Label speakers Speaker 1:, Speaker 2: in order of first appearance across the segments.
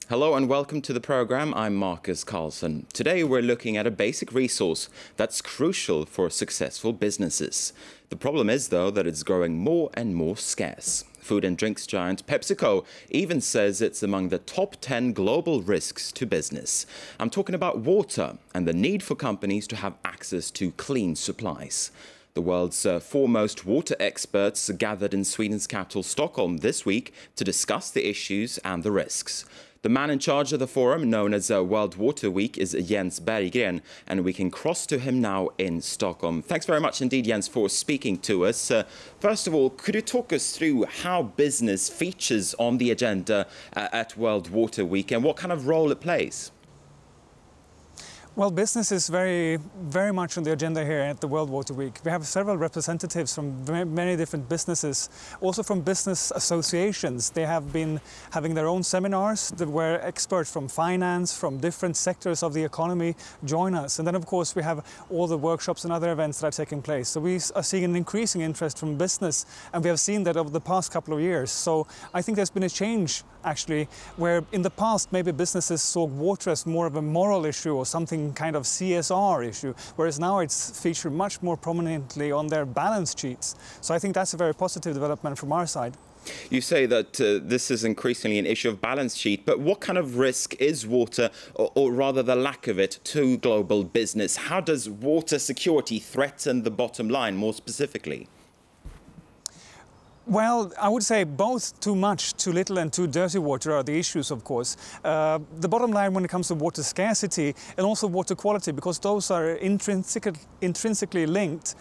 Speaker 1: Hello and welcome to the program. I'm Marcus Carlson. Today we're looking at a basic resource that's crucial for successful businesses. The problem is, though, that it's growing more and more scarce. Food and drinks giant PepsiCo even says it's among the top 10 global risks to business. I'm talking about water and the need for companies to have access to clean supplies. The world's foremost water experts gathered in Sweden's capital Stockholm this week to discuss the issues and the risks. The man in charge of the forum, known as World Water Week, is Jens Berggren, and we can cross to him now in Stockholm. Thanks very much indeed, Jens, for speaking to us. First of all, could you talk us through how business features on the agenda at World Water Week and what kind of role it plays?
Speaker 2: Well, business is very much on the agenda here at the World Water Week. We have several representatives from many different businesses, also from business associations. They have been having their own seminars where experts from finance, from different sectors of the economy join us. And then, of course, we have all the workshops and other events that are taking place. So we are seeing an increasing interest from business, and we have seen that over the past couple of years. So I think there's been a change, actually, where in the past maybe businesses saw water as more of a moral issue or something kind of CSR issue, whereas now it's featured much more prominently on their balance sheets. So I think that's a very positive development from our side.
Speaker 1: You say that this is increasingly an issue of balance sheet, but what kind of risk is water, or rather the lack of it, to global business? How does water security threaten the bottom line more specifically?
Speaker 2: Well, I would say both too much, too little and too dirty water are the issues, of course. The bottom line when it comes to water scarcity and also water quality, because those are intrinsically linked,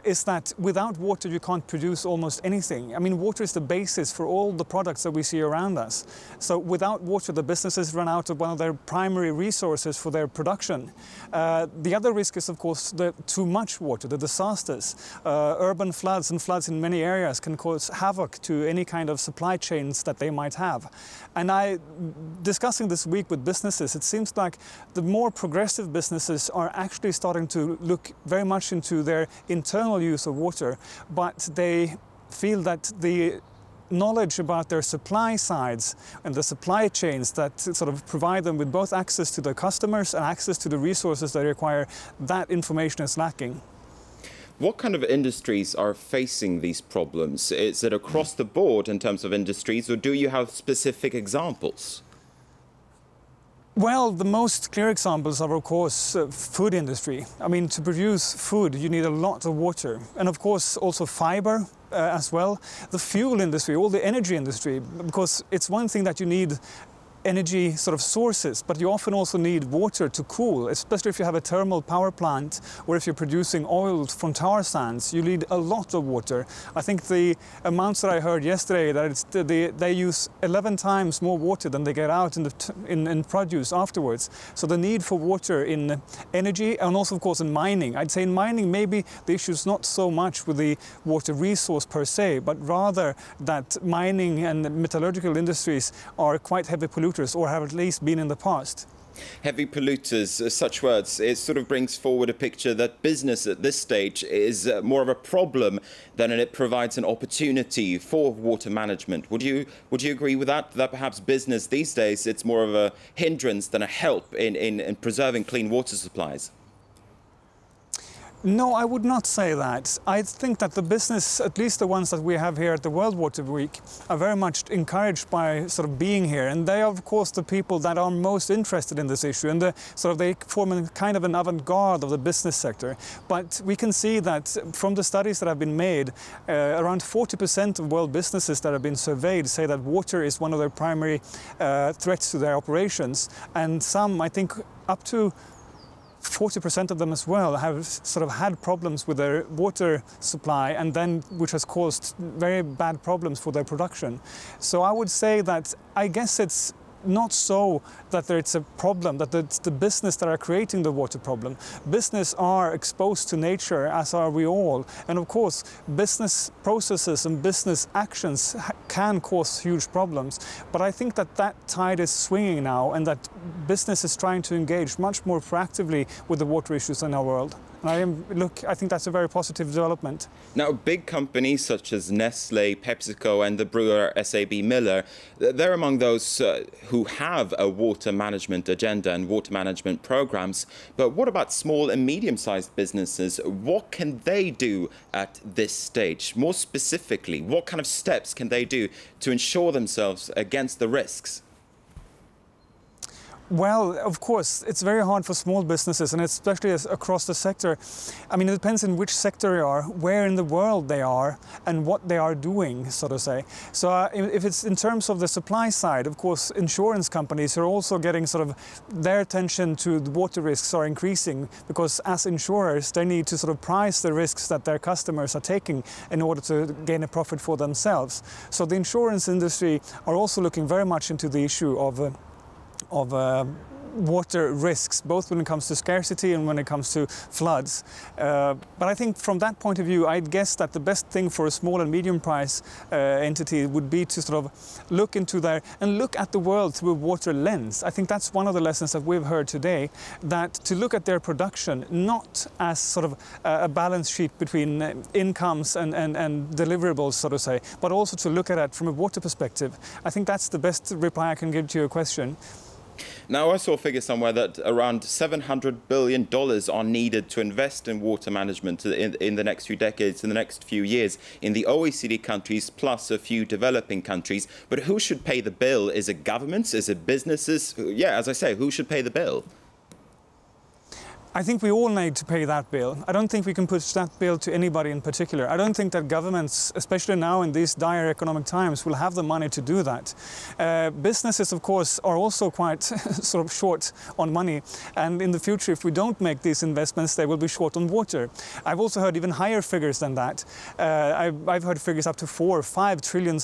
Speaker 2: is that without water you can't produce almost anything. I mean, water is the basis for all the products that we see around us. So without water, the businesses run out of one of their primary resources for their production. The other risk is, of course, the too much water, the disasters. Urban floods and floods in many areas can cause havoc to any kind of supply chains that they might have. And discussing this week with businesses, it seems like the more progressive businesses are actually starting to look very much into their internal use of water, but they feel that the knowledge about their supply sides and the supply chains that sort of provide them with both access to their customers and access to the resources they require, that information is lacking.
Speaker 1: What kind of industries are facing these problems? Is it across the board in terms of industries, or do you have specific examples?
Speaker 2: Well, the most clear examples are, of course, food industry. I mean, to produce food, you need a lot of water. And, of course, also fiber as well. The fuel industry, all the energy industry, because it's one thing that you need energy sort of sources, but you often also need water to cool, especially if you have a thermal power plant or if you're producing oil from tar sands. You need a lot of water. I think the amounts that I heard yesterday, that they use 11 times more water than they get out in produce afterwards. So the need for water in energy and also, of course, in mining. I'd say in mining maybe the issue is not so much with the water resource per se, but rather that mining and metallurgical industries are quite heavy polluters, or have at least been in the past.
Speaker 1: Heavy polluters, such words, it sort of brings forward a picture that business at this stage is more of a problem than it provides an opportunity for water management. Would you agree with that? That perhaps business these days, it's more of a hindrance than a help in preserving clean water supplies?
Speaker 2: No, I would not say that. I think that the business, at least the ones that we have here at the World Water Week, are very much encouraged by sort of being here. And they are, of course, the people that are most interested in this issue. And they form a kind of an avant-garde of the business sector. But we can see that from the studies that have been made, around 40% of world businesses that have been surveyed say that water is one of their primary threats to their operations. And some, I think, up to 40% of them as well have sort of had problems with their water supply, and then which has caused very bad problems for their production. So I would say that I guess it's not so that it's a problem, that it's the business that are creating the water problem. Business are exposed to nature, as are we all. And of course, business processes and business actions can cause huge problems. But I think that that tide is swinging now, and that business is trying to engage much more proactively with the water issues in our world. I think that's a very positive development.
Speaker 1: Now, big companies such as Nestle, PepsiCo and the brewer SAB Miller, they're among those who have a water management agenda and water management programs. But what about small and medium-sized businesses? What can they do at this stage? More specifically, what kind of steps can they do to ensure themselves against the risks?
Speaker 2: Well, of course, it's very hard for small businesses, and especially across the sector. I mean, it depends in which sector you are, where in the world they are, and what they are doing, so to say. So if it's in terms of the supply side, of course, insurance companies are also getting sort of their attention to the water risks are increasing, because as insurers, they need to sort of price the risks that their customers are taking in order to gain a profit for themselves. So the insurance industry are also looking very much into the issue of water risks, both when it comes to scarcity and when it comes to floods. But I think from that point of view, I'd guess that the best thing for a small and medium price entity would be to sort of look into there and look at the world through a water lens. I think that's one of the lessons that we've heard today, that to look at their production not as sort of a balance sheet between incomes and deliverables, so to say, but also to look at it from a water perspective. I think that's the best reply I can give to your question.
Speaker 1: Now, I saw a figure somewhere that around $700 billion are needed to invest in water management in the next few decades, in the next few years, in the OECD countries, plus a few developing countries. But who should pay the bill? Is it governments? Is it businesses? Yeah, as I say, who should pay the bill?
Speaker 2: I think we all need to pay that bill. I don't think we can push that bill to anybody in particular. I don't think that governments, especially now in these dire economic times, will have the money to do that. Businesses, of course, are also quite sort of short on money. And in the future, if we don't make these investments, they will be short on water. I've also heard even higher figures than that. I've heard figures up to $4 or $5 trillion.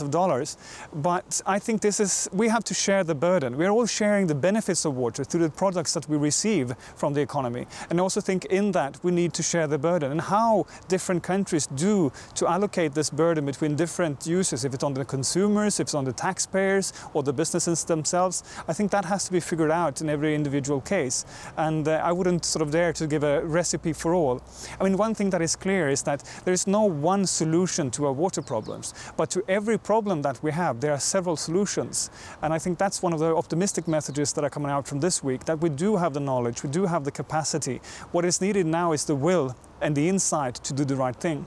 Speaker 2: But I think we have to share the burden. We're all sharing the benefits of water through the products that we receive from the economy. And I also think in that we need to share the burden, and how different countries do to allocate this burden between different users, if it's on the consumers, if it's on the taxpayers or the businesses themselves. I think that has to be figured out in every individual case, and I wouldn't sort of dare to give a recipe for all. I mean, one thing that is clear is that there is no one solution to our water problems, but to every problem that we have, there are several solutions. And I think that's one of the optimistic messages that are coming out from this week, that we do have the knowledge, we do have the capacity. What is needed now is the will and the insight to do the right thing.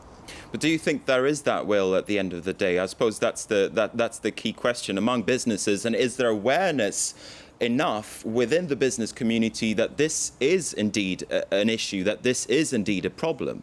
Speaker 1: But do you think there is that will at the end of the day? I suppose that's the key question among businesses. And is there awareness enough within the business community that this is indeed an issue, that this is indeed a problem?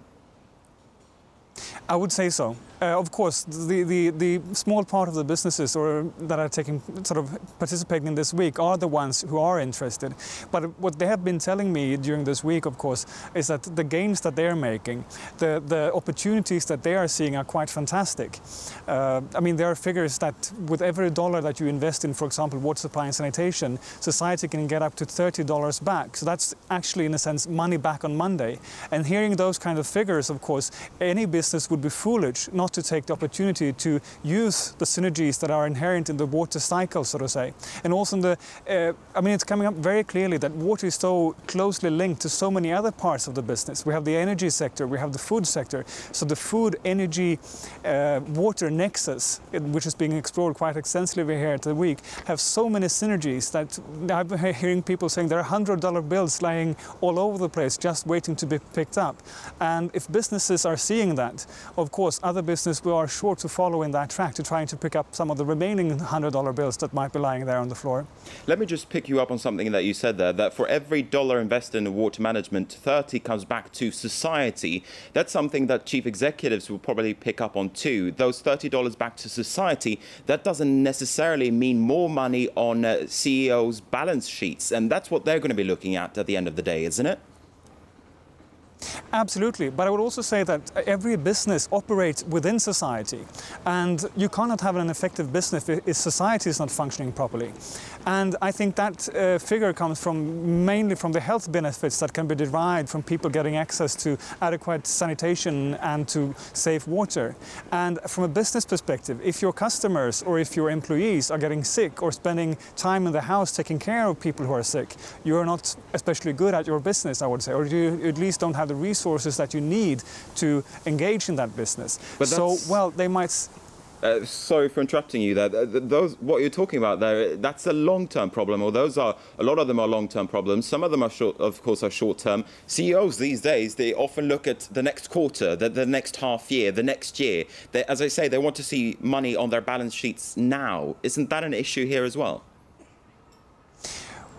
Speaker 2: I would say so. Of course, the small part of the businesses that are participating in this week are the ones who are interested. But what they have been telling me during this week, of course, is that the gains that they're making, the opportunities that they are seeing are quite fantastic. I mean, there are figures that with every dollar that you invest in, for example, water supply and sanitation, society can get up to $30 back. So that's actually, in a sense, money back on Monday. And hearing those kind of figures, of course, any business would be foolish not to take the opportunity to use the synergies that are inherent in the water cycle, so to say. And also I mean, it's coming up very clearly that water is so closely linked to so many other parts of the business. We have the energy sector, we have the food sector. So the food, energy, water nexus, which is being explored quite extensively here at the week, have so many synergies that I've been hearing people saying there are $100 bills lying all over the place just waiting to be picked up. And if businesses are seeing that, of course, other businesses are sure to follow in that track, to trying to pick up some of the remaining $100 bills that might be lying there on the floor.
Speaker 1: Let me just pick you up on something that you said there, that for every dollar invested in water management, 30 comes back to society. That's something that chief executives will probably pick up on too. Those $30 back to society, that doesn't necessarily mean more money on CEOs' balance sheets. And that's what they're going to be looking at the end of the day, isn't it?
Speaker 2: Absolutely, but I would also say that every business operates within society, and you cannot have an effective business if society is not functioning properly. And I think that figure comes mainly from the health benefits that can be derived from people getting access to adequate sanitation and to safe water. And from a business perspective, if your customers or if your employees are getting sick or spending time in the house taking care of people who are sick, you are not especially good at your business, I would say, or you at least don't have have the resources that you need to engage in that business.
Speaker 1: But
Speaker 2: so, well, they might...
Speaker 1: Sorry for interrupting you there. What you're talking about there, that's a long-term problem, or a lot of them are long-term problems. Some of them are of course, are short-term. CEOs these days, they often look at the next quarter, the next half year, the next year. As I say, they want to see money on their balance sheets now. Isn't that an issue here as well?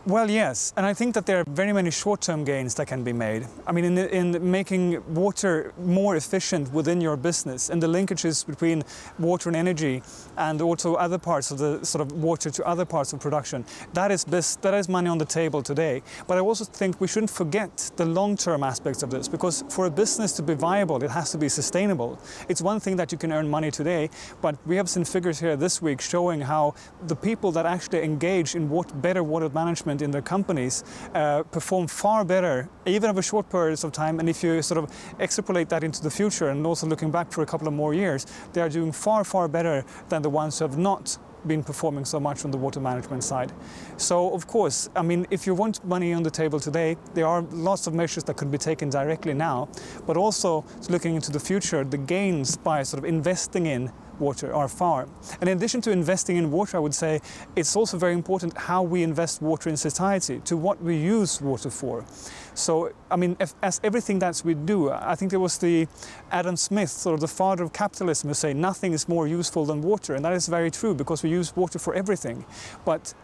Speaker 2: Well, yes, and I think that there are very many short-term gains that can be made. I mean, in making water more efficient within your business, and the linkages between water and energy, and also other parts of the sort of water to other parts of production, that is money on the table today. But I also think we shouldn't forget the long-term aspects of this, because for a business to be viable, it has to be sustainable. It's one thing that you can earn money today, but we have seen figures here this week showing how the people that actually engage in better water management in their companies perform far better, even over short periods of time. And if you sort of extrapolate that into the future and also looking back for a couple of more years, they are doing far, far better than the ones who have not been performing so much on the water management side. So, of course, I mean, if you want money on the table today, there are lots of measures that could be taken directly now, but also looking into the future, the gains by sort of investing in water are far. And in addition to investing in water, I would say it's also very important how we invest water in society, to what we use water for. So, I mean, as everything that we do, I think there was the Adam Smith, sort of the father of capitalism, who say nothing is more useful than water. And that is very true, because we use water for everything. But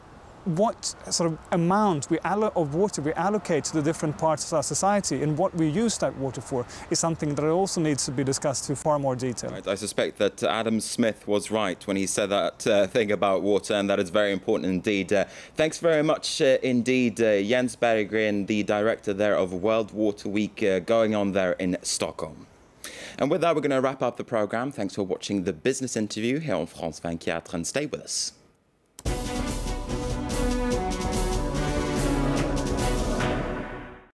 Speaker 2: what sort of amount of water we allocate to the different parts of our society and what we use that water for is something that also needs to be discussed to far more detail.
Speaker 1: Right. I suspect that Adam Smith was right when he said that thing about water, and that is very important indeed. Thanks very much indeed, Jens Berggren, the director there of World Water Week going on there in Stockholm. And with that, we're going to wrap up the programme. Thanks for watching the business interview here on France 24, and stay with us.